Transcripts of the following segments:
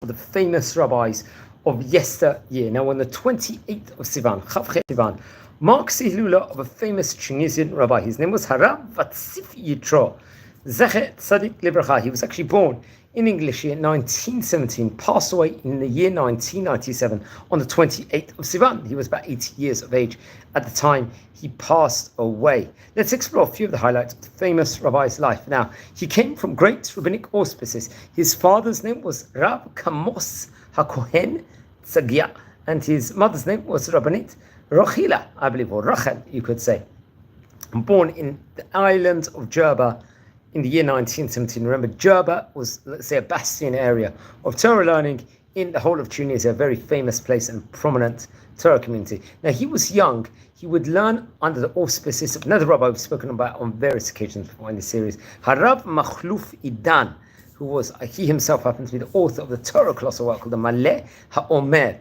the famous rabbis of yesteryear. Now, on the 28th of Sivan, Chavchet Sivan, marks the Hilula of a famous Tunisian rabbi. His name was Rabbi Vatsif Yitro, Zecher Tzadik Libracha. He was actually born in English year 1917, passed away in the year 1997 on the 28th of Sivan. He was about 80 years of age at the time he passed away. Let's explore a few of the highlights of the famous rabbi's life. Now, he came from great rabbinic auspices. His father's name was Rab Kamos HaKohen Tzagia, and his mother's name was Rabbanit Rochila, I believe, or Rachel, you could say. Born in the island of Jerba in the year 1917. Remember, Jerba was, let's say, a bastion area of Torah learning in the whole of Tunisia, a very famous place and prominent Torah community. Now, he was young. He would learn under the auspices of another rabbi we've spoken about on various occasions before in this series, Harav Makhluf Idan, who was, he himself happened to be the author of the Torah colossal work called the Maleh HaOmer.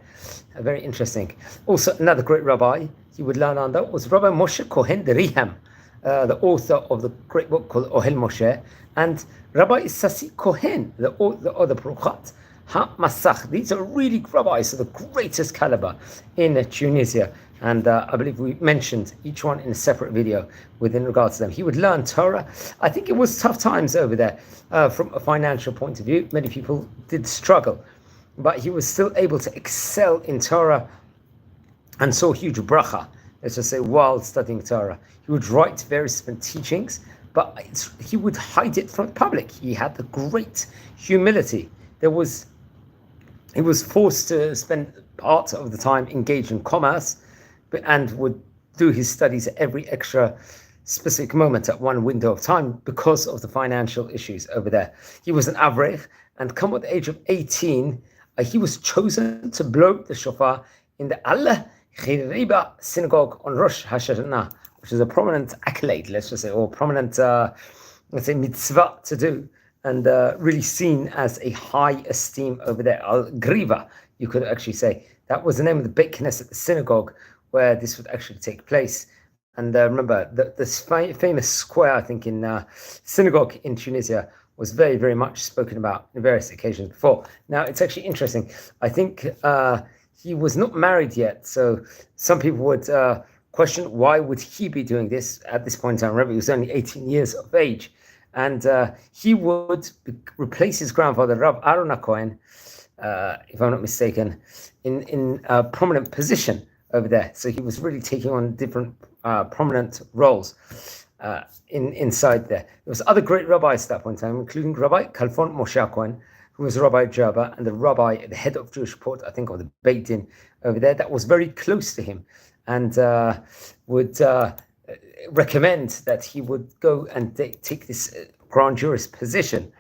Very interesting. Also, another great rabbi he would learn under was Rabbi Moshe Kohen de Riham, the author of the great book called Ohel Moshe, and Rabbi Sassi Kohen, the other Prochat HaMasach. These are really rabbis of the greatest caliber in Tunisia, and I believe we mentioned each one in a separate video within regards to them. He would learn Torah. I think it was tough times over there from a financial point of view. Many people did struggle, but he was still able to excel in Torah and saw huge bracha, let's just say, while studying Torah. He would write various different teachings, but he would hide it from the public. He had the great humility. He was forced to spend part of the time engaged in commerce, and would do his studies at every extra specific moment at one window of time because of the financial issues over there. He was an avrech, and come at the age of 18, he was chosen to blow the shofar in the Algeriba synagogue on Rosh Hashanah, which is a prominent accolade, let's just say, or prominent, let's say, mitzvah to do, and really seen as a high esteem over there. Algriva, you could actually say. That was the name of the Beit Knesset, the synagogue, where this would actually take place. And remember, this famous square, I think, in synagogue in Tunisia was very, very much spoken about in various occasions before. Now, it's actually interesting. I think he was not married yet, so some people would question why would he be doing this at this point in time. Remember, he was only 18 years of age, and he would replace his grandfather, Rav Aaron Cohen, if I'm not mistaken, in a prominent position over there. So he was really taking on different prominent roles inside there. There was other great rabbis at that point in time, including Rabbi Kalfon Moshe Cohen, who was Rabbi Jerba, and the rabbi, the head of Jewish port, I think, of the Beit over there, that was very close to him, and would recommend that he would go and take this grand jurist position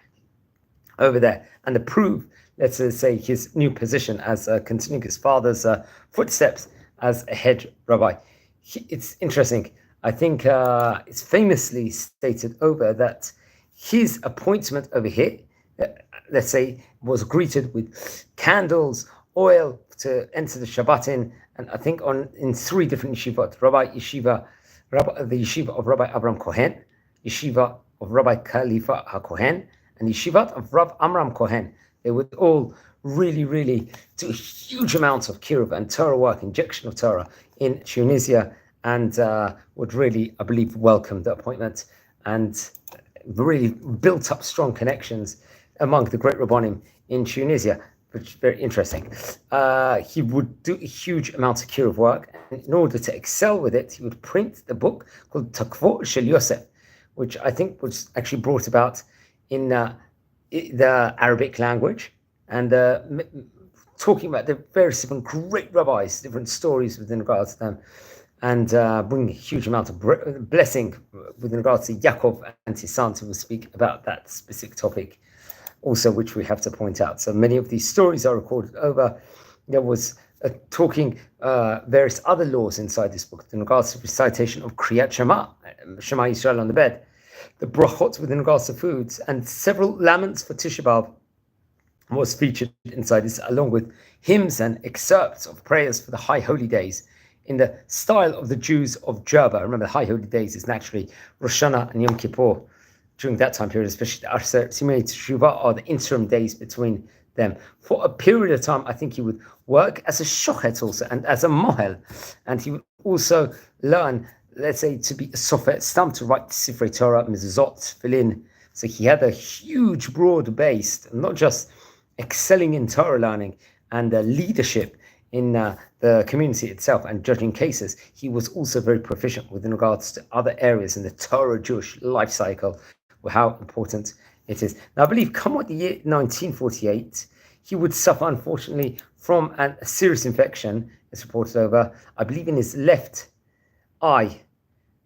over there and approve, let's say, his new position as continuing his father's footsteps as a head rabbi. It's interesting. I think it's famously stated over that his appointment over here, let's say, was greeted with candles, oil to enter the Shabbat in, and I think in three different yeshivot: the yeshiva of Rabbi Abraham Kohen, yeshiva of Rabbi Khalifa HaKohen, and yeshivat of Rav Amram Kohen. They would all really do huge amounts of kiruv and Torah work, injection of Torah in Tunisia, and would really, I believe, welcome the appointment and really built up strong connections among the great Rabbonim in Tunisia, which is very interesting. He would do a huge amount of kiruv work, and in order to excel with it, he would print the book called Takvo Shel Yosef, which I think was actually brought about in the Arabic language, and talking about the various different great rabbis, different stories within regards to them, and bringing a huge amount of blessing with regards to Yaakov and his sons, who will speak about that specific topic also, which we have to point out. So many of these stories are recorded over. There was talking various other laws inside this book in regards to recitation of Kriyat Shema Yisrael on the bed, the brachot within regards to foods, and several laments for Tisha B'Av was featured inside this, along with hymns and excerpts of prayers for the high holy days in the style of the Jews of Jerba. Remember, the high holy days is naturally Rosh Hashanah and Yom Kippur. During that time period, especially the Aser Simei Teshuvah, are the interim days between them. For a period of time, I think he would work as a shochet also and as a mohel. And he would also learn, let's say, to be a sofer stam, to write Sifrei Torah, mezuzot, filin. So he had a huge, broad base, not just excelling in Torah learning and leadership in the community itself and judging cases. He was also very proficient with regards to other areas in the Torah Jewish life cycle, how important it is. Now, I believe, come what the year 1948, he would suffer, unfortunately, from a serious infection, it's reported over, I believe, in his left eye.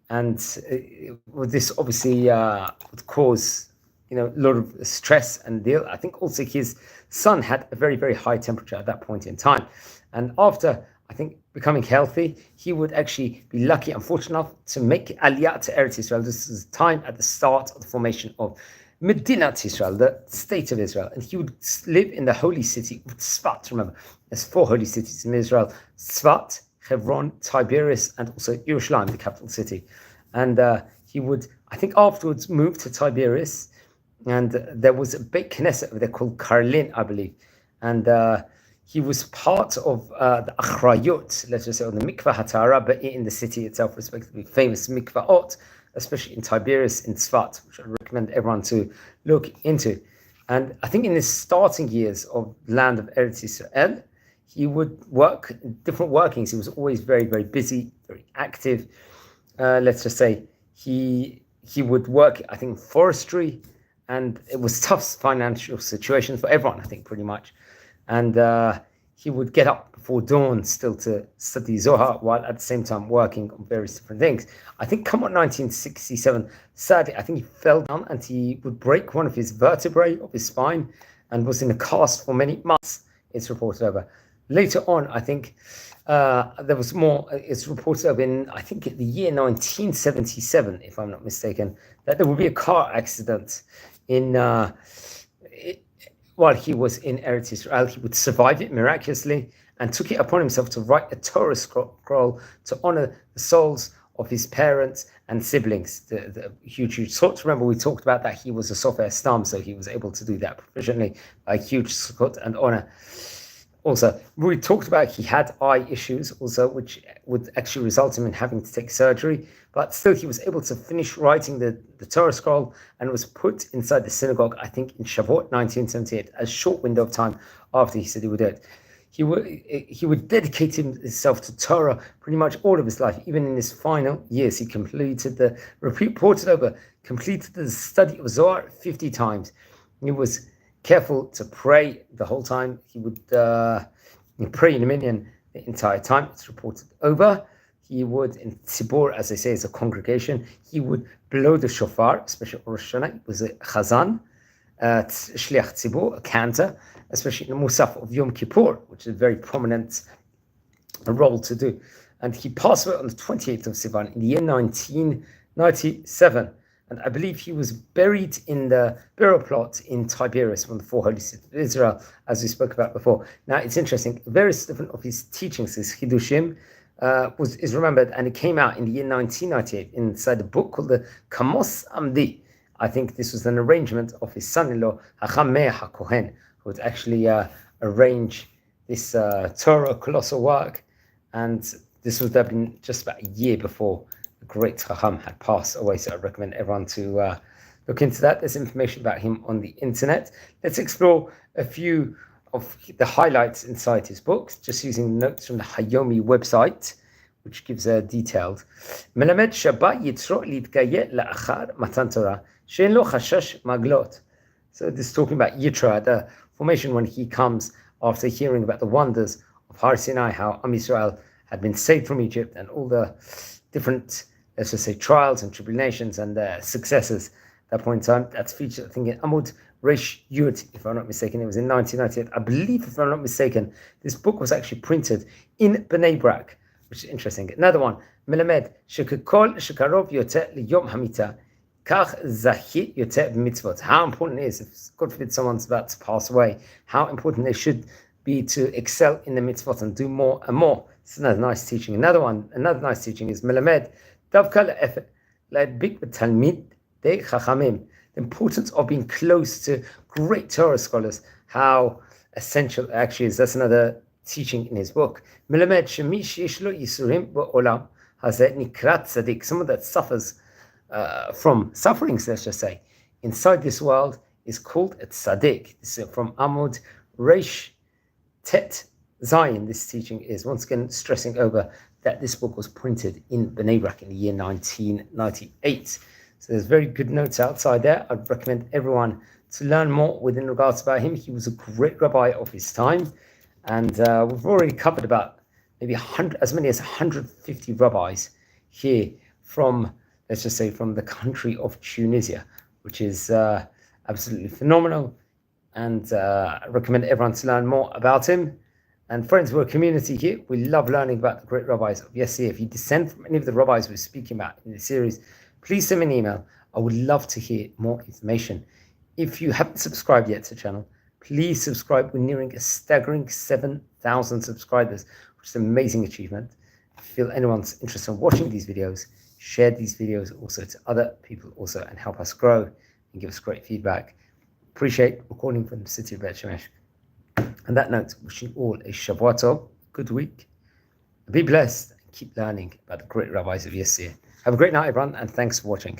And this obviously would cause, a lot of stress and deal. I think also his son had a very, very high temperature at that point in time. And after, I think, becoming healthy, he would actually be lucky and fortunate enough to make Aliyah to Eretz Israel. This is time at the start of the formation of Medinat Israel, the state of Israel. And he would live in the holy city of Tzfat. Remember, there's 4 holy cities in Israel: Tzfat, Hebron, Tiberias, and also Yerushalayim, the capital city. And he would, I think, afterwards move to Tiberias. And there was a big knesset over there called Karlin, I believe. And he was part of the Achrayot, let's just say, on the Mikvah Hatara, but in the city itself, respectively, famous Mikvaot, especially in Tiberias, in Tzfat, which I recommend everyone to look into. And I think in his starting years of land of Eretz Israel, he would work different workings. He was always very, very busy, very active. Let's just say he would work, I think, forestry, and it was tough financial situations for everyone, I think, pretty much. And he would get up before dawn still to study Zohar, while at the same time working on various different things. I think come on 1967, sadly, I think he fell down and he would break one of his vertebrae of his spine and was in a cast for many months, it's reported over. Later on, I think there was more, it's reported over in, I think, the year 1977, if I'm not mistaken, that there would be a car accident in while he was in Eretz Israel. He would survive it miraculously and took it upon himself to write a Torah scroll to honor the souls of his parents and siblings. The huge thought. Remember, we talked about that he was a sofer stam, so he was able to do that proficiently. A huge thought and honor. Also, we talked about he had eye issues also, which would actually result in him having to take surgery. But still, he was able to finish writing the Torah scroll and was put inside the synagogue, I think, in Shavuot 1978, a short window of time after he said he would do it. He would dedicate himself to Torah pretty much all of his life. Even in his final years, he completed the study of Zohar 50 times. He was careful to pray the whole time. He would pray in a minyan the entire time. It's reported over. He would, in Tzibur, as I say, as a congregation, he would blow the shofar, especially Rosh Hashanah. He was a chazan, shliach tzibur, a cantor, especially in the Musaf of Yom Kippur, which is a very prominent role to do. And he passed away on the 28th of Sivan in the year 1997. And I believe he was buried in the burial plot in Tiberias, one of the 4 holy cities of Israel, as we spoke about before. Now, it's interesting. Various different of his teachings, his Chidushim, is remembered, and it came out in the year 1998 inside a book called the Kamos Amdi. I think this was an arrangement of his son-in-law, Hacham Meir HaKohen, who would actually arrange this Torah colossal work. And this would have been just about a year before the great Chacham had passed away. So I recommend everyone to look into that. There's information about him on the internet. Let's explore a few of the highlights inside his books, just using notes from the Hayomi website, which gives a detailed. Melamed Shabbat Yitro Litgaye La'achar Matan Torah Shein Lo Chashash Maglot. So this is talking about Yitro, the formation when he comes after hearing about the wonders of Har Sinai, how Am Yisrael had been saved from Egypt and all the different, let's just say, trials and tribulations and successes at that point in time. That's featured, I think, in Amud Reish Yud, if I'm not mistaken. It was in 1998. I believe, if I'm not mistaken, this book was actually printed in Bnei Brak, which is interesting. Another one, Melamed, Shekakol Shekarov Yotzeh Liyom Hamita, Kach Zachi Yotzeh B'mitzvot. How important it is, if God forbid someone's about to pass away, how important they should be to excel in the mitzvot and do more and more. It's another nice teaching. Another nice teaching is Melamed, Davka Le'adbik B'talmid De Chachamim. The importance of being close to great Torah scholars, how essential actually is. That's another teaching in his book. Melamed shemi sheish lo yisurim ba'olam hazeh nikrat tzaddik. Someone that suffers from sufferings, let's just say, inside this world is called a tzaddik. This is from Amud Reish Tet Zion. This teaching is once again stressing over that this book was printed in Bnei Brak in the year 1998. So there's very good notes outside there. I'd recommend everyone to learn more within regards about him. He was a great rabbi of his time, and we've already covered about maybe as many as 150 rabbis here from, let's just say, from the country of Tunisia, which is absolutely phenomenal. And I recommend everyone to learn more about him. And friends, we're a community here. We love learning about the great rabbis of yesteryear. If you descend from any of the rabbis we're speaking about in this series, please send me an email. I would love to hear more information. If you haven't subscribed yet to the channel, please subscribe. We're nearing a staggering 7,000 subscribers, which is an amazing achievement. If you feel anyone's interested in watching these videos, share these videos also to other people also and help us grow and give us great feedback. Appreciate recording from the city of Bet Shemesh. On that note, wishing you all a Shavua Tov, good week. Be blessed and keep learning about the great rabbis of yesteryear. Have a great night, everyone, and thanks for watching.